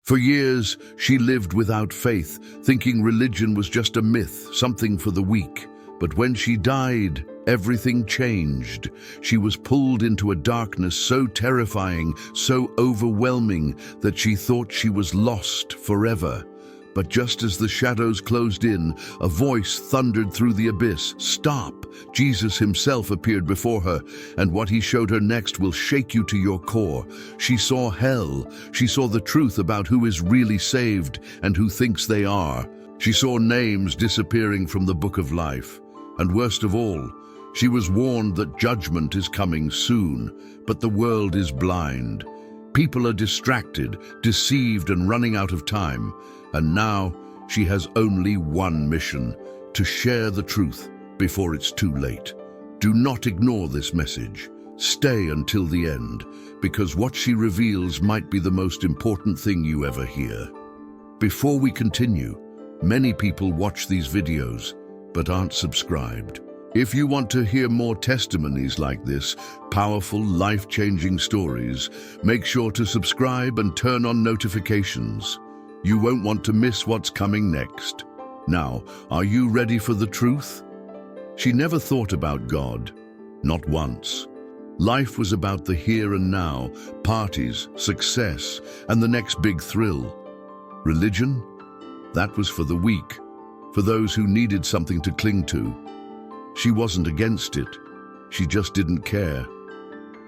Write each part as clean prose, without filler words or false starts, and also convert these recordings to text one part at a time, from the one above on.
For years, she lived without faith, thinking religion was just a myth, something for the weak. But when she died, everything changed. She was pulled into a darkness so terrifying, so overwhelming, that she thought she was lost forever. But just as the shadows closed in, a voice thundered through the abyss. "Stop!" Jesus himself appeared before her, and what he showed her next will shake you to your core. She saw hell. She saw the truth about who is really saved and who thinks they are. She saw names disappearing from the book of life. And worst of all, she was warned that judgment is coming soon, but the world is blind. People are distracted, deceived, and running out of time. And now she has only one mission: to share the truth before it's too late. Do not ignore this message. Stay until the end, because what she reveals might be the most important thing you ever hear. Before we continue, many people watch these videos but aren't subscribed. If you want to hear more testimonies like this, powerful, life-changing stories, make sure to subscribe and turn on notifications. You won't want to miss what's coming next. Now, are you ready for the truth? She never thought about God, not once. Life was about the here and now, parties, success, and the next big thrill. Religion? That was for the weak, for those who needed something to cling to. She wasn't against it. She just didn't care.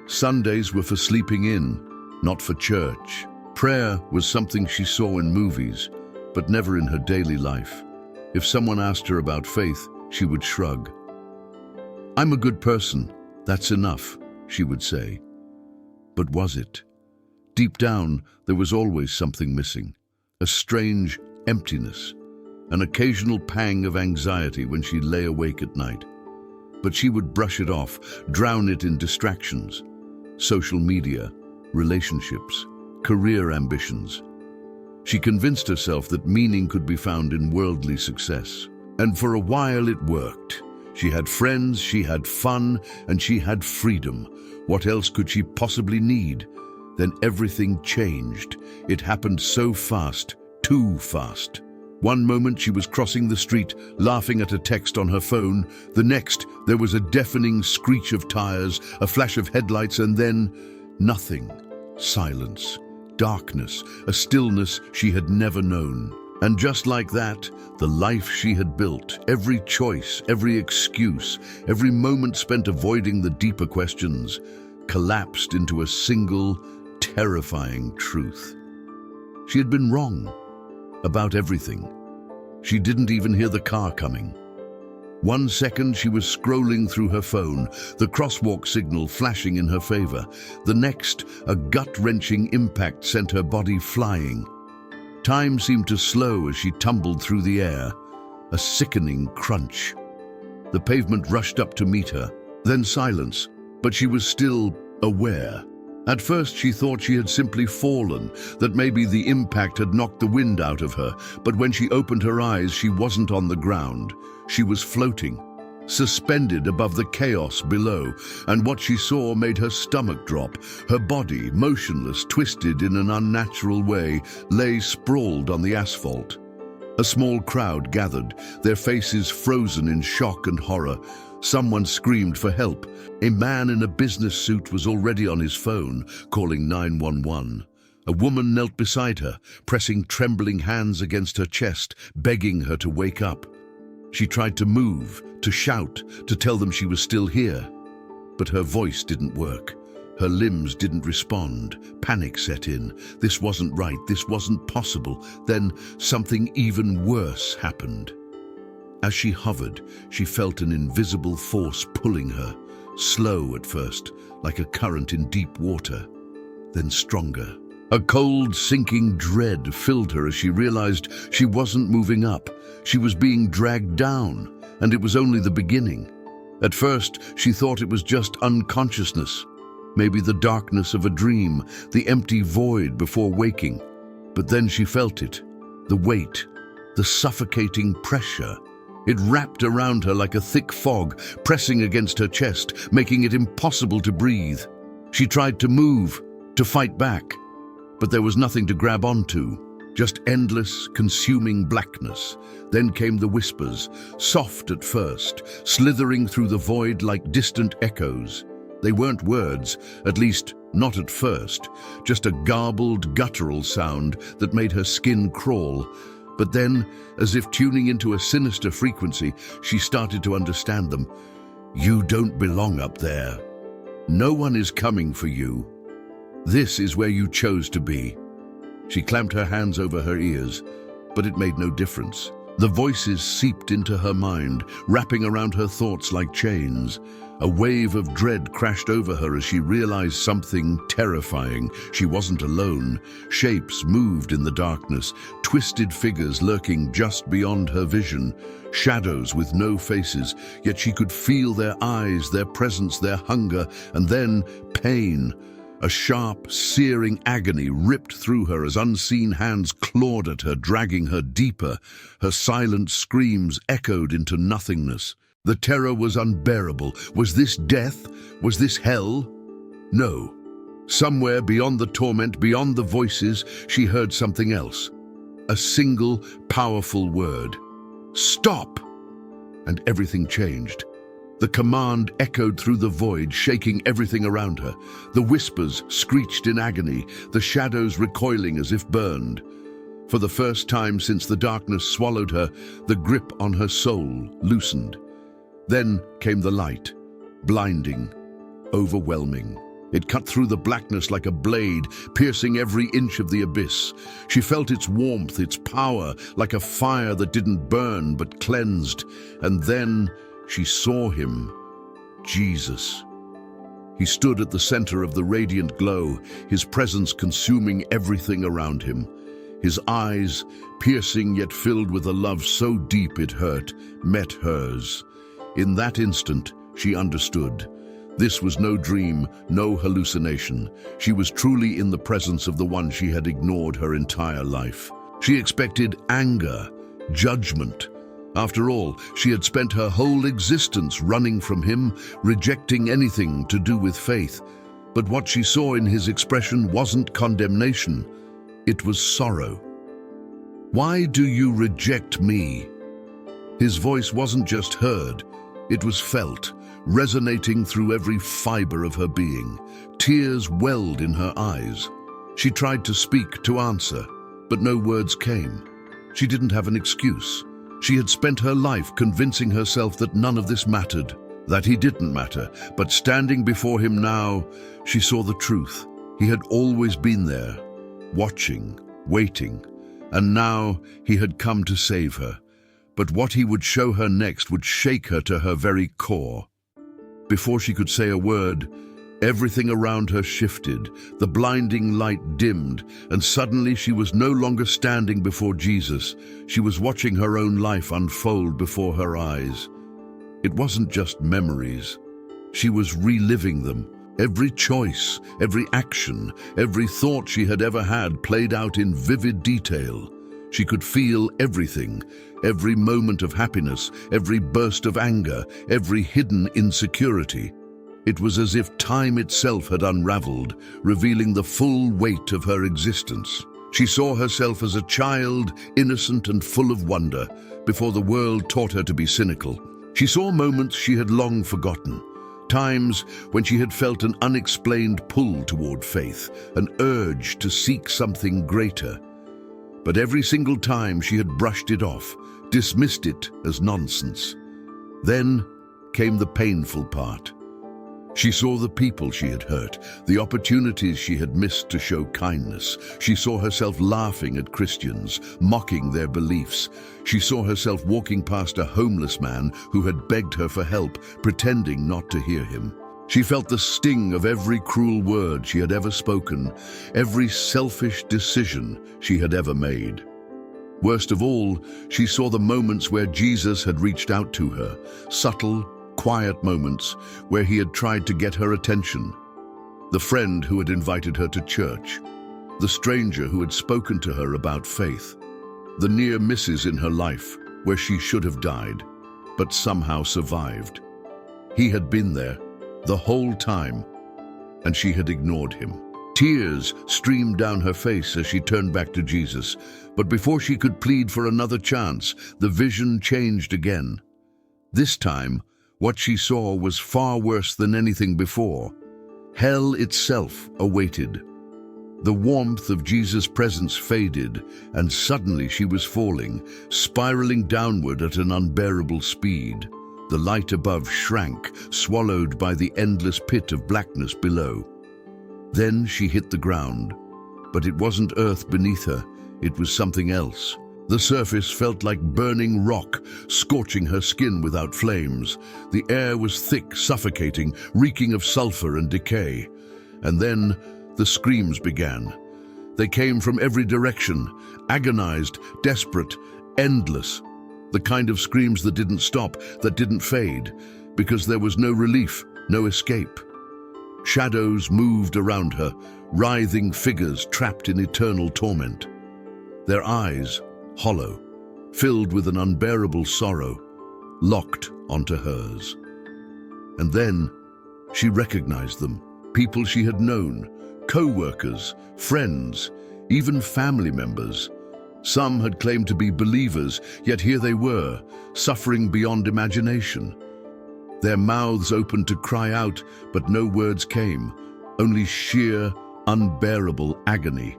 Sundays were for sleeping in, not for church. Prayer was something she saw in movies, but never in her daily life. If someone asked her about faith, she would shrug. "I'm a good person, that's enough," she would say. But was it? Deep down, there was always something missing. A strange emptiness, an occasional pang of anxiety when she lay awake at night. But she would brush it off, drown it in distractions. Social media, relationships, career ambitions. She convinced herself that meaning could be found in worldly success. And for a while it worked. She had friends, she had fun, and she had freedom. What else could she possibly need? Then everything changed. It happened so fast, too fast. One moment she was crossing the street, laughing at a text on her phone. The next, there was a deafening screech of tires, a flash of headlights, and then nothing. Silence. Darkness, a stillness she had never known. And just like that, the life she had built, every choice, every excuse, every moment spent avoiding the deeper questions, collapsed into a single, terrifying truth. She had been wrong about everything. She didn't even hear the car coming. One second she was scrolling through her phone, the crosswalk signal flashing in her favor. The next, a gut-wrenching impact sent her body flying. Time seemed to slow as she tumbled through the air, a sickening crunch. The pavement rushed up to meet her, then silence, but she was still aware. At first she thought she had simply fallen, that maybe the impact had knocked the wind out of her, but when she opened her eyes, she wasn't on the ground. She was floating, suspended above the chaos below, and what she saw made her stomach drop. Her body, motionless, twisted in an unnatural way, lay sprawled on the asphalt. A small crowd gathered, their faces frozen in shock and horror. Someone screamed for help. A man in a business suit was already on his phone, calling 911. A woman knelt beside her, pressing trembling hands against her chest, begging her to wake up. She tried to move, to shout, to tell them she was still here. But her voice didn't work. Her limbs didn't respond. Panic set in. This wasn't right. This wasn't possible. Then something even worse happened. As she hovered, she felt an invisible force pulling her, slow at first, like a current in deep water, then stronger. A cold, sinking dread filled her as she realized she wasn't moving up. She was being dragged down, and it was only the beginning. At first, she thought it was just unconsciousness, maybe the darkness of a dream, the empty void before waking. But then she felt it, the weight, the suffocating pressure. It wrapped around her like a thick fog, pressing against her chest, making it impossible to breathe. She tried to move, to fight back, but there was nothing to grab onto. just endless, consuming blackness. Then came the whispers, soft at first, slithering through the void like distant echoes. They weren't words, at least not at first, just a garbled, guttural sound that made her skin crawl. But then, as if tuning into a sinister frequency, she started to understand them. You don't belong up there. No one is coming for you. This is where you chose to be. She clamped her hands over her ears, but it made no difference. The voices seeped into her mind, wrapping around her thoughts like chains. A wave of dread crashed over her as she realized something terrifying. She wasn't alone. Shapes moved in the darkness, twisted figures lurking just beyond her vision, shadows with no faces, yet she could feel their eyes, their presence, their hunger, and then pain. A sharp, searing agony ripped through her as unseen hands clawed at her, dragging her deeper. Her silent screams echoed into nothingness. The terror was unbearable. Was this death? Was this hell? No. Somewhere beyond the torment, beyond the voices, she heard something else. A single, powerful word. Stop! And everything changed. The command echoed through the void, shaking everything around her. The whispers screeched in agony, the shadows recoiling as if burned. For the first time since the darkness swallowed her, the grip on her soul loosened. Then came the light, blinding, overwhelming. It cut through the blackness like a blade, piercing every inch of the abyss. She felt its warmth, its power, like a fire that didn't burn but cleansed. And then she saw him, Jesus. He stood at the center of the radiant glow, his presence consuming everything around him. His eyes, piercing yet filled with a love so deep it hurt, met hers. In that instant, she understood. This was no dream, no hallucination. She was truly in the presence of the one she had ignored her entire life. She expected anger, judgment. After all, she had spent her whole existence running from him, rejecting anything to do with faith. But what she saw in his expression wasn't condemnation. It was sorrow. Why do you reject me? His voice wasn't just heard, it was felt, resonating through every fiber of her being. Tears welled in her eyes. She tried to speak, to answer, but no words came. She didn't have an excuse. She had spent her life convincing herself that none of this mattered, that he didn't matter. But standing before him now, she saw the truth. He had always been there, watching, waiting, and now he had come to save her. But what he would show her next would shake her to her very core. Before she could say a word, everything around her shifted, the blinding light dimmed, and suddenly she was no longer standing before Jesus. She was watching her own life unfold before her eyes. It wasn't just memories. She was reliving them. Every choice, every action, every thought she had ever had played out in vivid detail. She could feel everything, every moment of happiness, every burst of anger, every hidden insecurity. It was as if time itself had unraveled, revealing the full weight of her existence. She saw herself as a child, innocent and full of wonder, before the world taught her to be cynical. She saw moments she had long forgotten, times when she had felt an unexplained pull toward faith, an urge to seek something greater. But every single time she had brushed it off, dismissed it as nonsense. Then came the painful part. She saw the people she had hurt, the opportunities she had missed to show kindness. She saw herself laughing at Christians, mocking their beliefs. She saw herself walking past a homeless man who had begged her for help, pretending not to hear him. She felt the sting of every cruel word she had ever spoken, every selfish decision she had ever made. Worst of all, she saw the moments where Jesus had reached out to her, subtle, quiet moments where he had tried to get her attention. The friend who had invited her to church, the stranger who had spoken to her about faith, the near misses in her life where she should have died, but somehow survived. He had been there the whole time, and she had ignored him. Tears streamed down her face as she turned back to Jesus. But before she could plead for another chance, the vision changed again. This time, what she saw was far worse than anything before. Hell itself awaited. The warmth of Jesus' presence faded, and suddenly she was falling, spiraling downward at an unbearable speed. The light above shrank, swallowed by the endless pit of blackness below. Then she hit the ground, but it wasn't earth beneath her, it was something else. The surface felt like burning rock, scorching her skin without flames. The air was thick, suffocating, reeking of sulfur and decay. And then the screams began. They came from every direction, agonized, desperate, endless. The kind of screams that didn't stop, that didn't fade, because there was no relief, no escape. Shadows moved around her, writhing figures trapped in eternal torment. Their eyes, hollow, filled with an unbearable sorrow, locked onto hers. And then she recognized them, people she had known, co-workers, friends, even family members. Some had claimed to be believers, yet here they were, suffering beyond imagination. Their mouths opened to cry out, but no words came, only sheer, unbearable agony.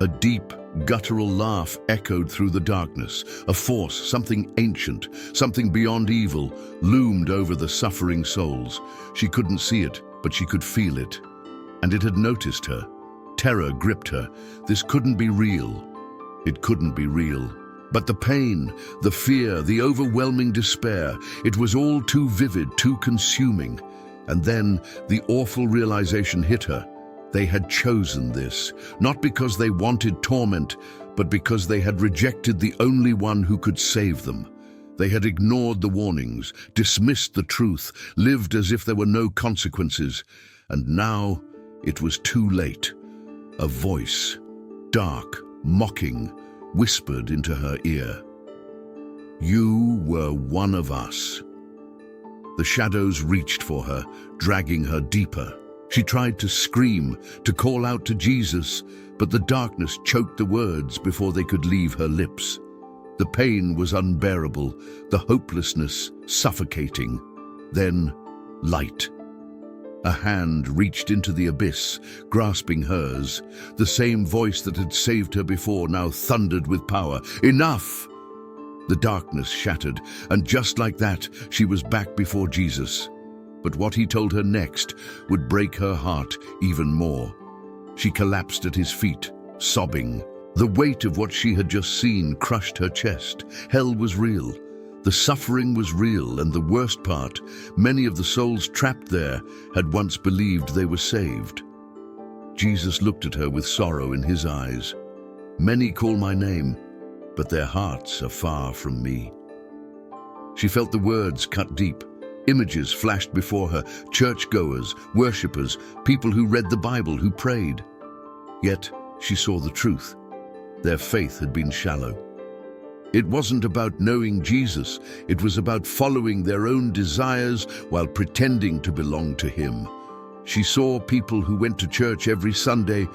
A deep, guttural laugh echoed through the darkness. A force, something ancient, something beyond evil, loomed over the suffering souls. She couldn't see it, but she could feel it. And it had noticed her. Terror gripped her. This couldn't be real. It couldn't be real. But the pain, the fear, the overwhelming despair, it was all too vivid, too consuming. And then the awful realization hit her. They had chosen this, not because they wanted torment, but because they had rejected the only one who could save them. They had ignored the warnings, dismissed the truth, lived as if there were no consequences. And now it was too late. A voice, dark, mocking, whispered into her ear. "You were one of us." The shadows reached for her, dragging her deeper. She tried to scream, to call out to Jesus, but the darkness choked the words before they could leave her lips. The pain was unbearable, the hopelessness suffocating. Then, light. A hand reached into the abyss, grasping hers. The same voice that had saved her before now thundered with power. "Enough!" The darkness shattered, and just like that, she was back before Jesus. But what he told her next would break her heart even more. She collapsed at his feet, sobbing. The weight of what she had just seen crushed her chest. Hell was real. The suffering was real, and the worst part, many of the souls trapped there had once believed they were saved. Jesus looked at her with sorrow in his eyes. "Many call my name, but their hearts are far from me." She felt the words cut deep. Images flashed before her, churchgoers, worshippers, people who read the Bible, who prayed. Yet she saw the truth. Their faith had been shallow. It wasn't about knowing Jesus, it was about following their own desires while pretending to belong to him. She saw people who went to church every Sunday,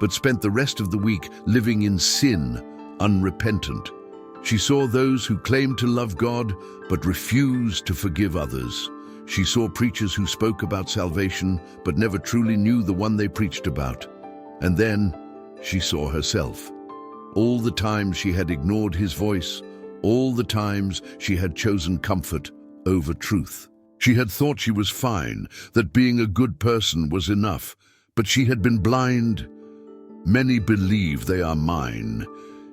but spent the rest of the week living in sin, unrepentant. She saw those who claimed to love God, but refused to forgive others. She saw preachers who spoke about salvation, but never truly knew the one they preached about. And then she saw herself. All the times she had ignored his voice, all the times she had chosen comfort over truth. She had thought she was fine, that being a good person was enough, but she had been blind. "Many believe they are mine,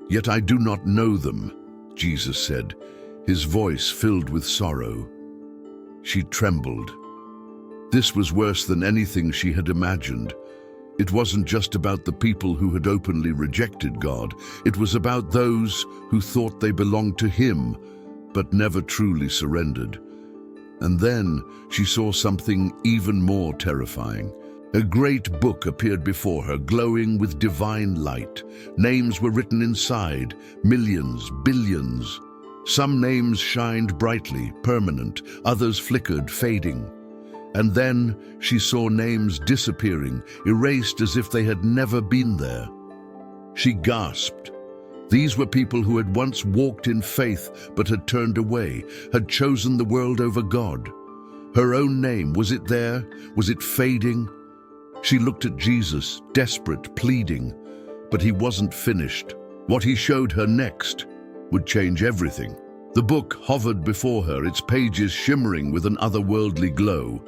yet I do not know them," Jesus said, his voice filled with sorrow. She trembled. This was worse than anything she had imagined. It wasn't just about the people who had openly rejected God. It was about those who thought they belonged to him, but never truly surrendered. And then she saw something even more terrifying. A great book appeared before her, glowing with divine light. Names were written inside, millions, billions. Some names shined brightly, permanent, others flickered, fading. And then she saw names disappearing, erased as if they had never been there. She gasped. These were people who had once walked in faith but had turned away, had chosen the world over God. Her own name, was it there? Was it fading? She looked at Jesus, desperate, pleading, but he wasn't finished. What he showed her next would change everything. The book hovered before her, its pages shimmering with an otherworldly glow.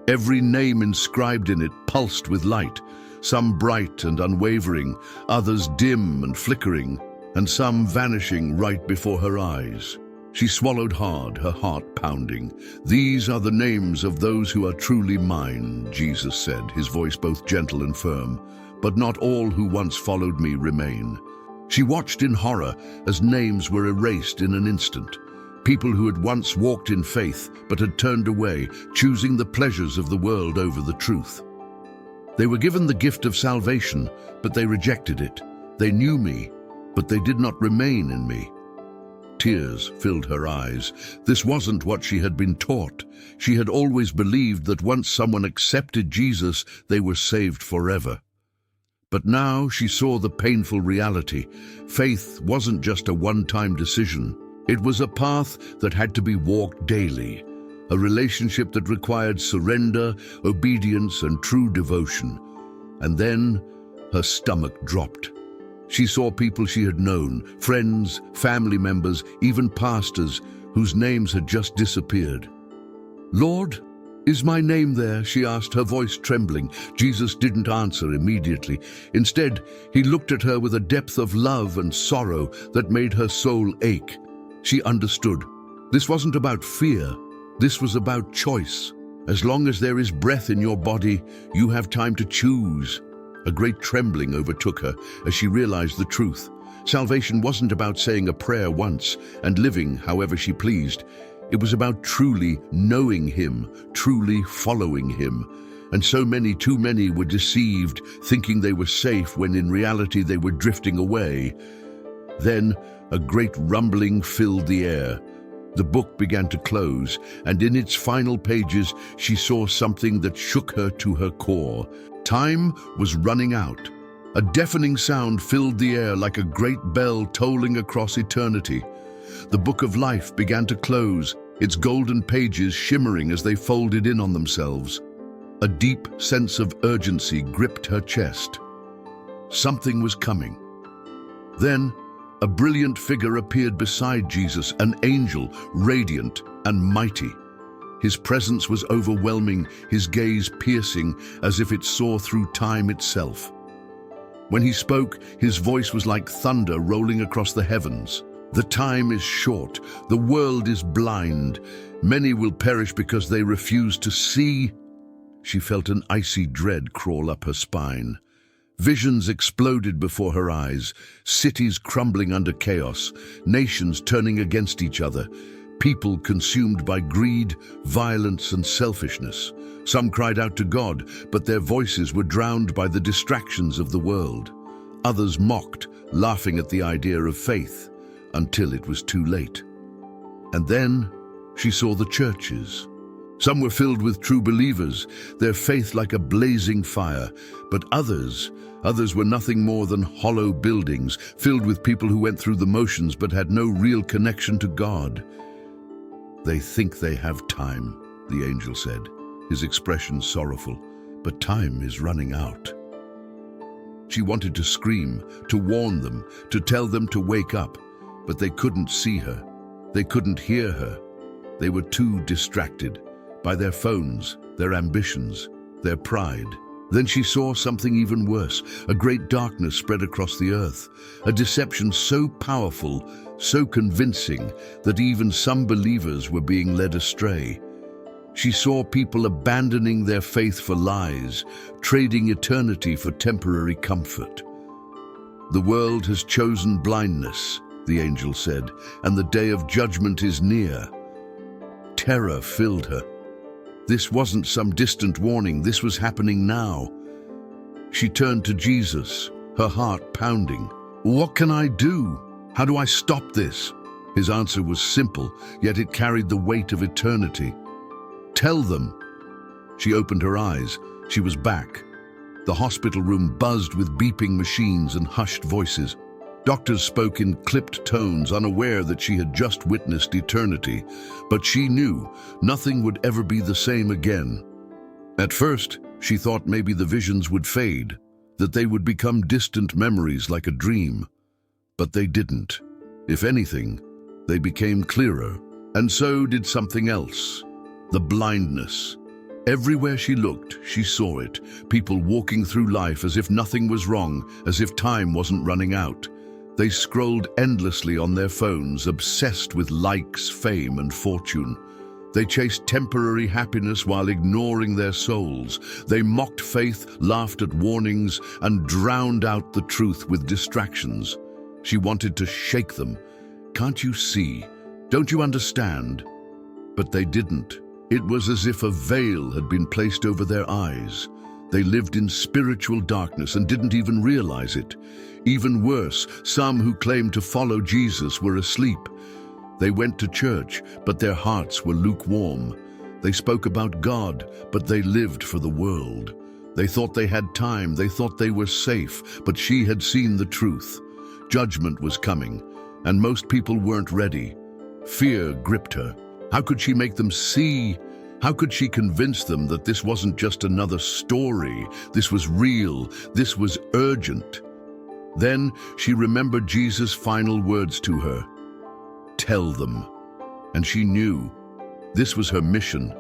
Every name inscribed in it pulsed with light, some bright and unwavering, others dim and flickering, and some vanishing right before her eyes. She swallowed hard, her heart pounding. "These are the names of those who are truly mine," Jesus said, his voice both gentle and firm. "But not all who once followed me remain." She watched in horror as names were erased in an instant. People who had once walked in faith but had turned away, choosing the pleasures of the world over the truth. They were given the gift of salvation, but they rejected it. They knew me, but they did not remain in me. Tears filled her eyes. This wasn't what she had been taught. She had always believed that once someone accepted Jesus, they were saved forever. But now she saw the painful reality. Faith wasn't just a one-time decision. It was a path that had to be walked daily, a relationship that required surrender, obedience, and true devotion. And then her stomach dropped. She saw people she had known, friends, family members, even pastors, whose names had just disappeared. "Lord, is my name there?" she asked, her voice trembling. Jesus didn't answer immediately. Instead, he looked at her with a depth of love and sorrow that made her soul ache. She understood. This wasn't about fear. This was about choice. As long as there is breath in your body, you have time to choose. A great trembling overtook her as she realized the truth. Salvation wasn't about saying a prayer once and living however she pleased. It was about truly knowing him, truly following him. And so many, too many, were deceived, thinking they were safe when in reality they were drifting away. Then a great rumbling filled the air. The book began to close, and in its final pages she saw something that shook her to her core. Time was running out. A deafening sound filled the air like a great bell tolling across eternity. The book of life began to close, its golden pages shimmering as they folded in on themselves. A deep sense of urgency gripped her chest. Something was coming. Then, a brilliant figure appeared beside Jesus, an angel, radiant and mighty. His presence was overwhelming, his gaze piercing, as if it saw through time itself. When he spoke, his voice was like thunder rolling across the heavens. "The time is short, the world is blind. Many will perish because they refuse to see." She felt an icy dread crawl up her spine. Visions exploded before her eyes, cities crumbling under chaos, nations turning against each other, people consumed by greed, violence, and selfishness. Some cried out to God, but their voices were drowned by the distractions of the world. Others mocked, laughing at the idea of faith, until it was too late. And then she saw the churches. Some were filled with true believers, their faith like a blazing fire, but others were nothing more than hollow buildings, filled with people who went through the motions but had no real connection to God. "They think they have time," the angel said, his expression sorrowful, "but time is running out." She wanted to scream, to warn them, to tell them to wake up, but they couldn't see her. They couldn't hear her. They were too distracted by their phones, their ambitions, their pride. Then she saw something even worse. A great darkness spread across the earth, a deception so powerful, so convincing, that even some believers were being led astray. She saw people abandoning their faith for lies, trading eternity for temporary comfort. "The world has chosen blindness," the angel said, "and the day of judgment is near." Terror filled her. This wasn't some distant warning, this was happening now. She turned to Jesus, her heart pounding. "What can I do? How do I stop this?" His answer was simple, yet it carried the weight of eternity. "Tell them." She opened her eyes. She was back. The hospital room buzzed with beeping machines and hushed voices. Doctors spoke in clipped tones, unaware that she had just witnessed eternity. But she knew nothing would ever be the same again. At first, she thought maybe the visions would fade, that they would become distant memories like a dream. But they didn't. If anything, they became clearer. And so did something else. The blindness. Everywhere she looked, she saw it. People walking through life as if nothing was wrong, as if time wasn't running out. They scrolled endlessly on their phones, obsessed with likes, fame, and fortune. They chased temporary happiness while ignoring their souls. They mocked faith, laughed at warnings, and drowned out the truth with distractions. She wanted to shake them. Can't you see? Don't you understand? But they didn't. It was as if a veil had been placed over their eyes. They lived in spiritual darkness and didn't even realize it. Even worse, some who claimed to follow Jesus were asleep. They went to church, but their hearts were lukewarm. They spoke about God, but they lived for the world. They thought they had time, they thought they were safe, but she had seen the truth. Judgment was coming, and most people weren't ready. Fear gripped her. How could she make them see? How could she convince them that this wasn't just another story? This was real. This was urgent. Then she remembered Jesus' final words to her. Tell them. And she knew this was her mission,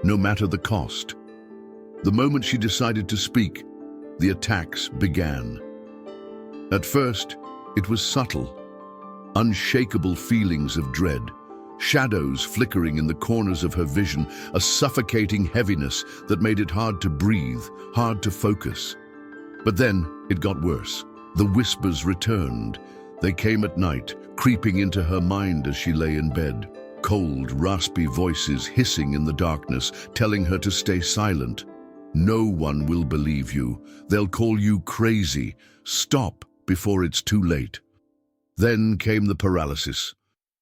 no matter the cost. The moment she decided to speak, the attacks began. At first, it was subtle. Unshakable feelings of dread, shadows flickering in the corners of her vision, a suffocating heaviness that made it hard to breathe, hard to focus. But then it got worse. The whispers returned. They came at night, creeping into her mind as she lay in bed. Cold, raspy voices hissing in the darkness, telling her to stay silent. No one will believe you. They'll call you crazy. Stop before it's too late. Then came the paralysis.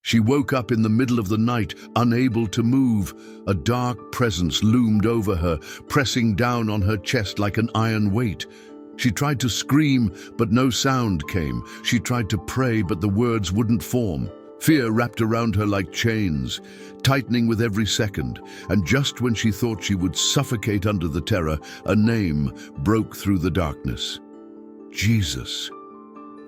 She woke up in the middle of the night, unable to move. A dark presence loomed over her, pressing down on her chest like an iron weight. She tried to scream, but no sound came. She tried to pray, but the words wouldn't form. Fear wrapped around her like chains, tightening with every second. And just when she thought she would suffocate under the terror, a name broke through the darkness. Jesus.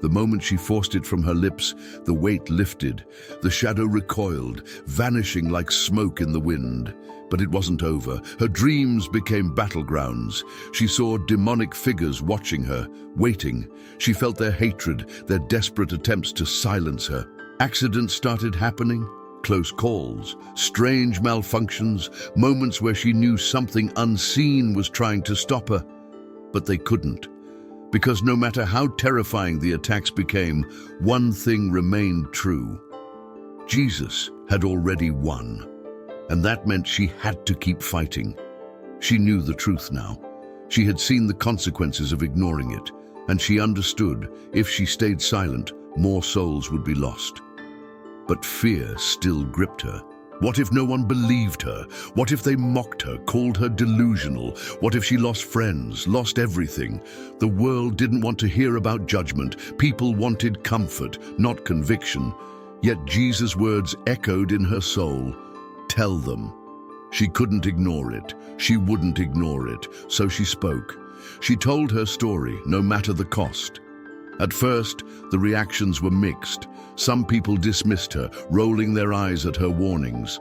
The moment she forced it from her lips, the weight lifted. The shadow recoiled, vanishing like smoke in the wind. But it wasn't over. Her dreams became battlegrounds. She saw demonic figures watching her, waiting. She felt their hatred, their desperate attempts to silence her. Accidents started happening. Close calls, strange malfunctions, moments where she knew something unseen was trying to stop her. But they couldn't. Because no matter how terrifying the attacks became, one thing remained true. Jesus had already won. And that meant she had to keep fighting. She knew the truth now. She had seen the consequences of ignoring it, and she understood if she stayed silent, more souls would be lost. But fear still gripped her. What if no one believed her? What if they mocked her, called her delusional? What if she lost friends, lost everything? The world didn't want to hear about judgment. People wanted comfort, not conviction. Yet Jesus' words echoed in her soul. Tell them. She couldn't ignore it. She wouldn't ignore it. So she spoke. She told her story, no matter the cost. At first, the reactions were mixed. Some people dismissed her, rolling their eyes at her warnings.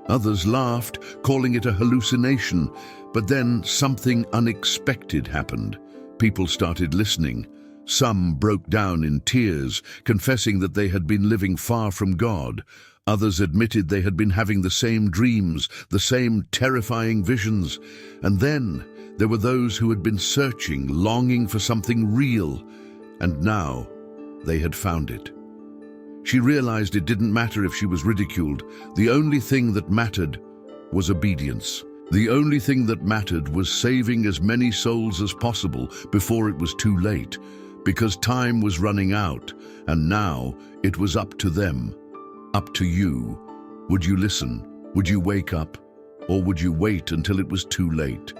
Others laughed, calling it a hallucination. But then something unexpected happened. People started listening. Some broke down in tears, confessing that they had been living far from God. Others admitted they had been having the same dreams, the same terrifying visions. And then there were those who had been searching, longing for something real. And now they had found it. She realized it didn't matter if she was ridiculed. The only thing that mattered was obedience. The only thing that mattered was saving as many souls as possible before it was too late, because time was running out, and now it was up to them, up to you. Would you listen? Would you wake up? or would you wait until it was too late?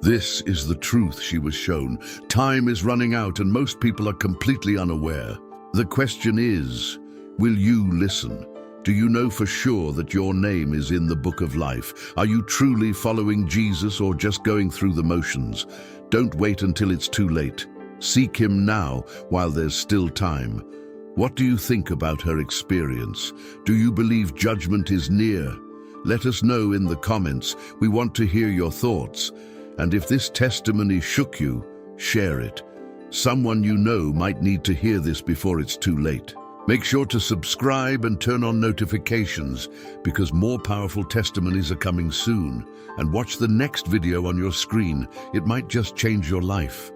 This is the truth she was shown. Time is running out and most people are completely unaware. The question is, will you listen? Do you know for sure that your name is in the book of life? Are you truly following Jesus or just going through the motions? Don't wait until it's too late. Seek him now while there's still time. What do you think about her experience? Do you believe judgment is near? Let us know in the comments. We want to hear your thoughts. And if this testimony shook you, share it. Someone you know might need to hear this before it's too late. Make sure to subscribe and turn on notifications because more powerful testimonies are coming soon. And watch the next video on your screen. It might just change your life.